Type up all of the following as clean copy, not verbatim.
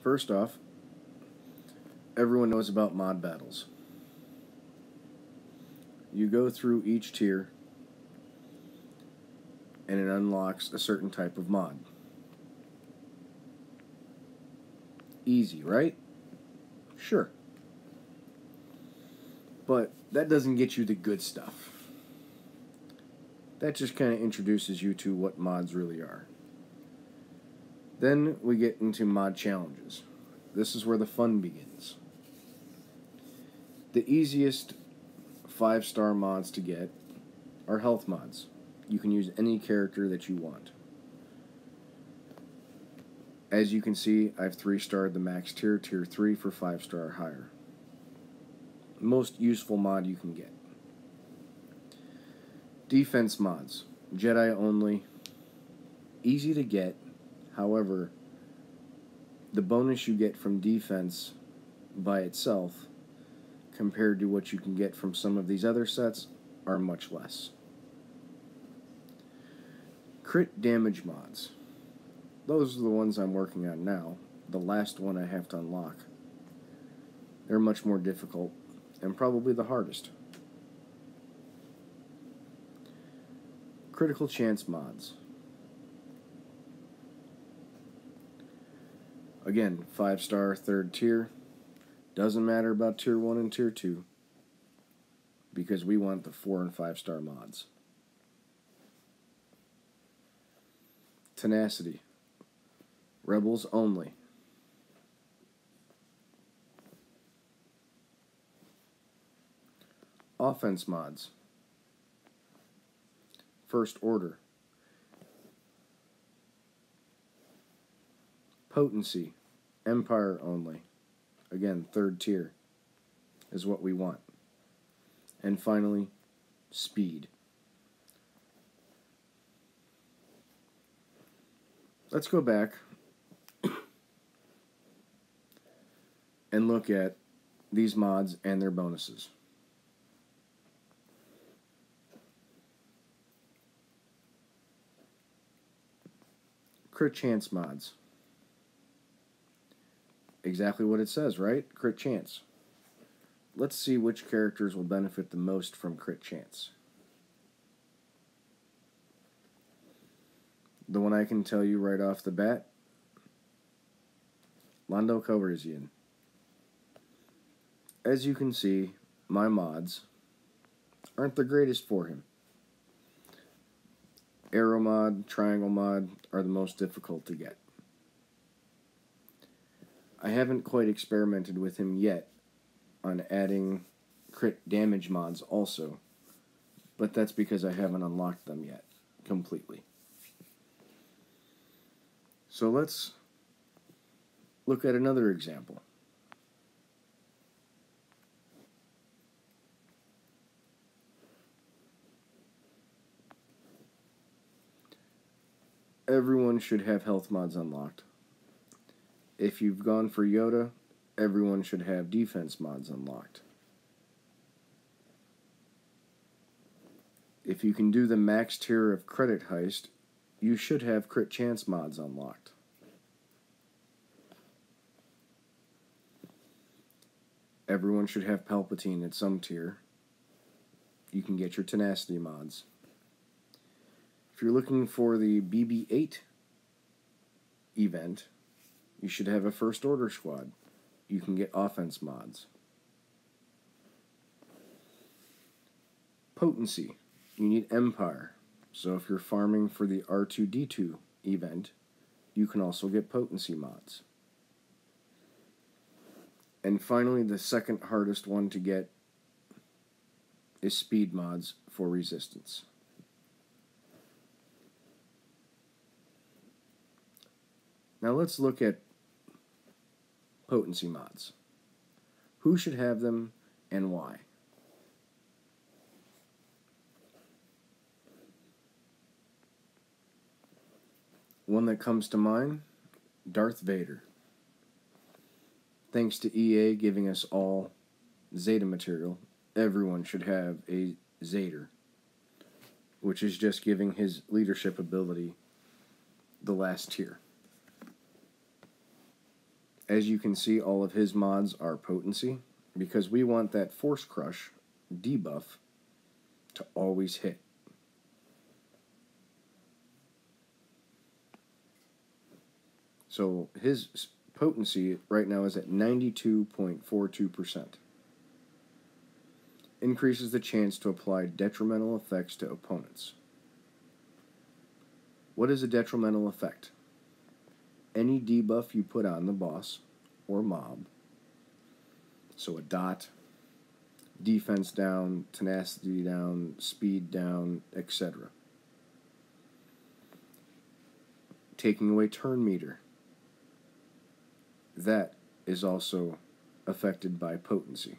First off, everyone knows about mod battles. You go through each tier and it unlocks a certain type of mod. Easy, right? Sure. But that doesn't get you the good stuff. That just kind of introduces you to what mods really are. Then we get into mod challenges. This is where the fun begins. The easiest 5-star mods to get are health mods. You can use any character that you want. As you can see, I've 3-starred the max tier, tier 3 for 5-star or higher. Most useful mod you can get. Defense mods. Jedi only. Easy to get. However, the bonus you get from defense by itself compared to what you can get from some of these other sets are much less. Crit damage mods. Those are the ones I'm working on now. The last one I have to unlock. They're much more difficult and probably the hardest. Critical chance mods. Again, 5-star, 3rd tier. Doesn't matter about tier 1 and tier 2 because we want the 4 and 5-star mods. Tenacity. Rebels only. Offense mods. First Order. Potency. Empire only. Again, 3rd tier is what we want. And finally, speed. Let's go back and look at these mods and their bonuses. Crit chance mods. Exactly what it says, right? Crit chance. Let's see which characters will benefit the most from crit chance. The one I can tell you right off the bat, Lando Calrissian. As you can see, my mods aren't the greatest for him. Arrow mod, triangle mod are the most difficult to get. I haven't quite experimented with him yet on adding crit damage mods also, but that's because I haven't unlocked them yet completely. So let's look at another example. Everyone should have health mods unlocked. If you've gone for Yoda, everyone should have defense mods unlocked. If you can do the max tier of Credit Heist, you should have crit chance mods unlocked. Everyone should have Palpatine at some tier. You can get your Tenacity mods. If you're looking for the BB-8 event, you should have a First Order squad. You can get offense mods. Potency. You need Empire. So if you're farming for the R2-D2 event, you can also get potency mods. And finally, the second hardest one to get is speed mods for Resistance. Now let's look at potency mods. Who should have them and why? One that comes to mind, Darth Vader. Thanks to EA giving us all Zeta material, everyone should have a Zader, which is just giving his leadership ability the last tier. As you can see, all of his mods are potency, because we want that Force Crush debuff to always hit. So his potency right now is at 92.42%. Increases the chance to apply detrimental effects to opponents. What is a detrimental effect? Any debuff you put on the boss or mob, so a dot, defense down, tenacity down, speed down, etc. Taking away turn meter. That is also affected by potency.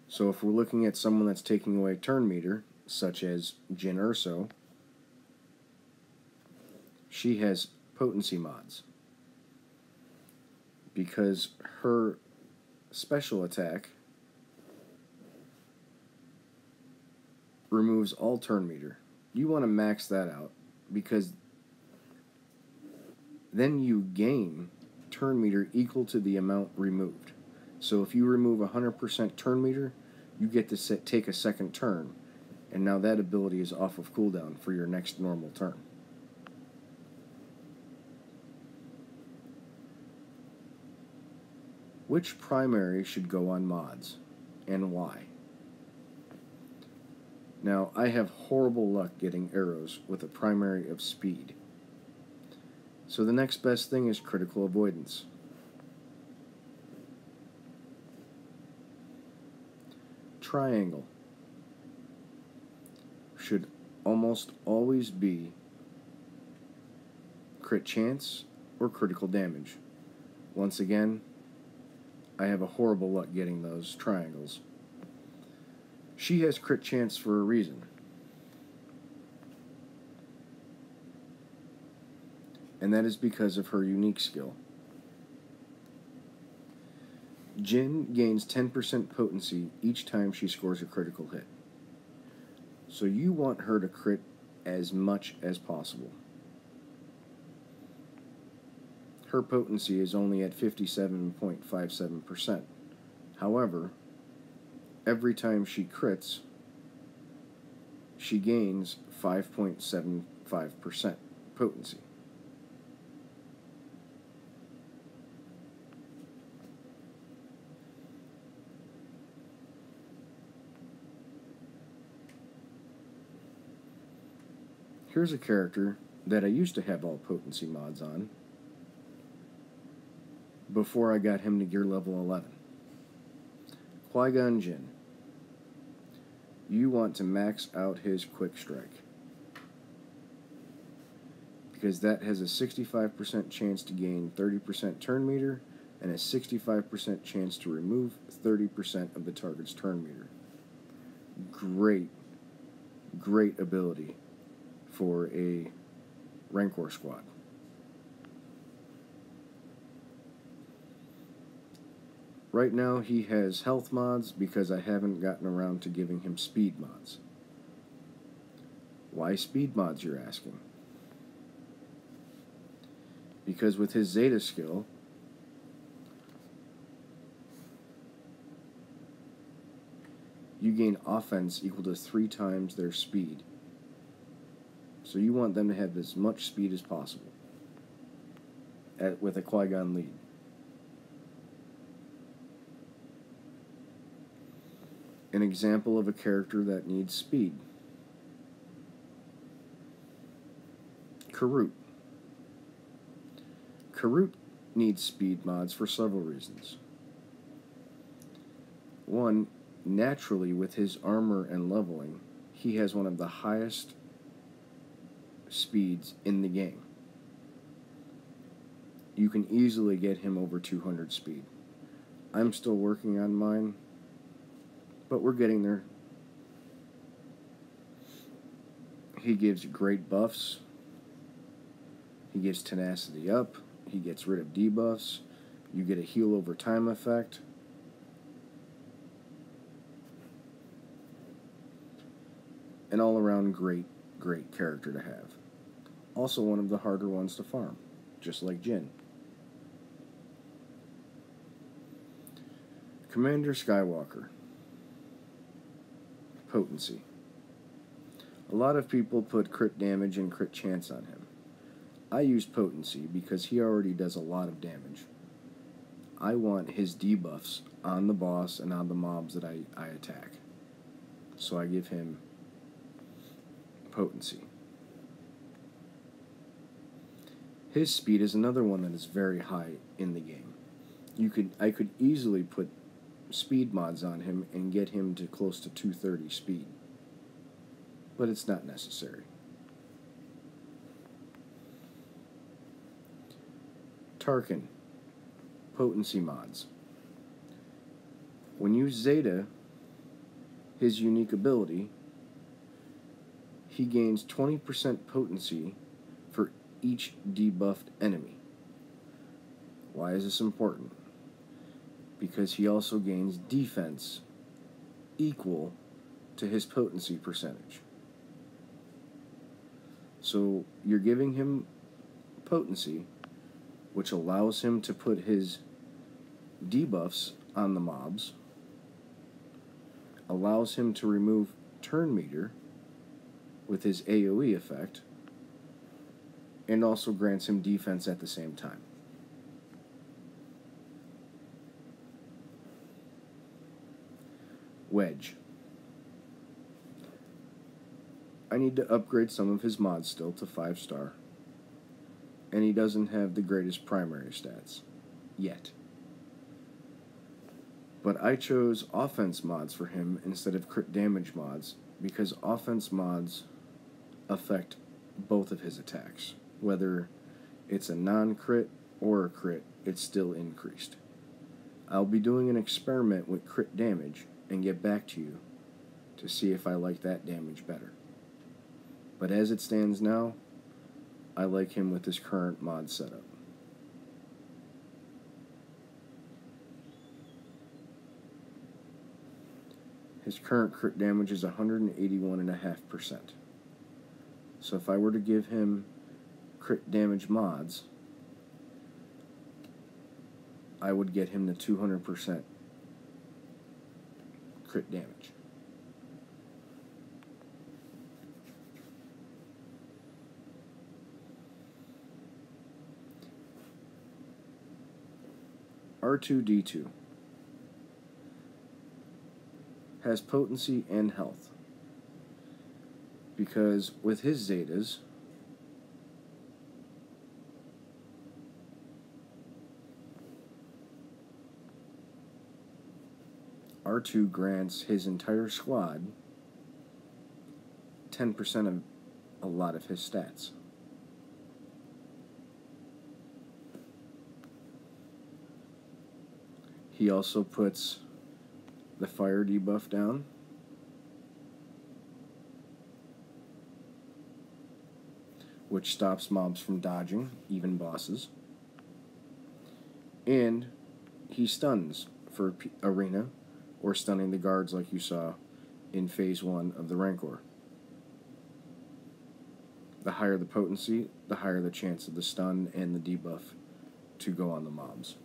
So if we're looking at someone that's taking away turn meter, such as Jyn Erso, she has potency mods, because her special attack removes all turn meter. You want to max that out, because then you gain turn meter equal to the amount removed. So if you remove 100% turn meter, you get to take a second turn, and now that ability is off of cooldown for your next normal turn. Which primary should go on mods, and why? Now, I have horrible luck getting arrows with a primary of speed. So the next best thing is critical avoidance. Triangle should almost always be crit chance or critical damage. Once again, I have a horrible luck getting those triangles. She has crit chance for a reason. And that is because of her unique skill. Jyn gains 10% potency each time she scores a critical hit. So you want her to crit as much as possible. Her potency is only at 57.57%. However, every time she crits, she gains 5.75% potency. Here's a character that I used to have all potency mods on before I got him to gear level 11. Qui-Gon Jinn. You want to max out his quick strike, because that has a 65% chance to gain 30% turn meter and a 65% chance to remove 30% of the target's turn meter. Great ability for a Rancor squad. Right now he has health mods because I haven't gotten around to giving him speed mods. Why speed mods, you're asking? Because with his Zeta skill, you gain offense equal to 3 times their speed. So you want them to have as much speed as possible with a Qui-Gon lead. An example of a character that needs speed. Karut. Karut needs speed mods for several reasons. One, naturally with his armor and leveling, he has one of the highest speeds in the game. You can easily get him over 200 speed. I'm still working on mine, but we're getting there. He gives great buffs. He gives tenacity up. He gets rid of debuffs. You get a heal over time effect. An all-around great character to have. Also one of the harder ones to farm, just like Jyn. Commander Skywalker. Potency. A lot of people put crit damage and crit chance on him. I use potency because he already does a lot of damage. I want his debuffs on the boss and on the mobs that I attack. So I give him potency. His speed is another one that is very high in the game. I could easily put speed mods on him and get him to close to 230 speed. But it's not necessary. Tarkin. Potency mods. When you Zeta his unique ability, he gains 20% potency for each debuffed enemy. Why is this important? Because he also gains defense equal to his potency percentage. So you're giving him potency, which allows him to put his debuffs on the mobs, allows him to remove turn meter with his AoE effect, and also grants him defense at the same time. Wedge. I need to upgrade some of his mods still to 5-star, and he doesn't have the greatest primary stats yet. But I chose offense mods for him instead of crit damage mods because offense mods affect both of his attacks. Whether it's a non-crit or a crit, it's still increased. I'll be doing an experiment with crit damage and get back to you to see if I like that damage better. But as it stands now, I like him with his current mod setup. His current crit damage is 181.5%. So if I were to give him crit damage mods, I would get him to 200% crit damage. R2-D2 has potency and health, because with his Zetas, R2 grants his entire squad 10% of a lot of his stats. He also puts the fire debuff down, which stops mobs from dodging, even bosses. And he stuns for arena, or stunning the guards like you saw in Phase 1 of the Rancor. The higher the potency, the higher the chance of the stun and the debuff to go on the mobs.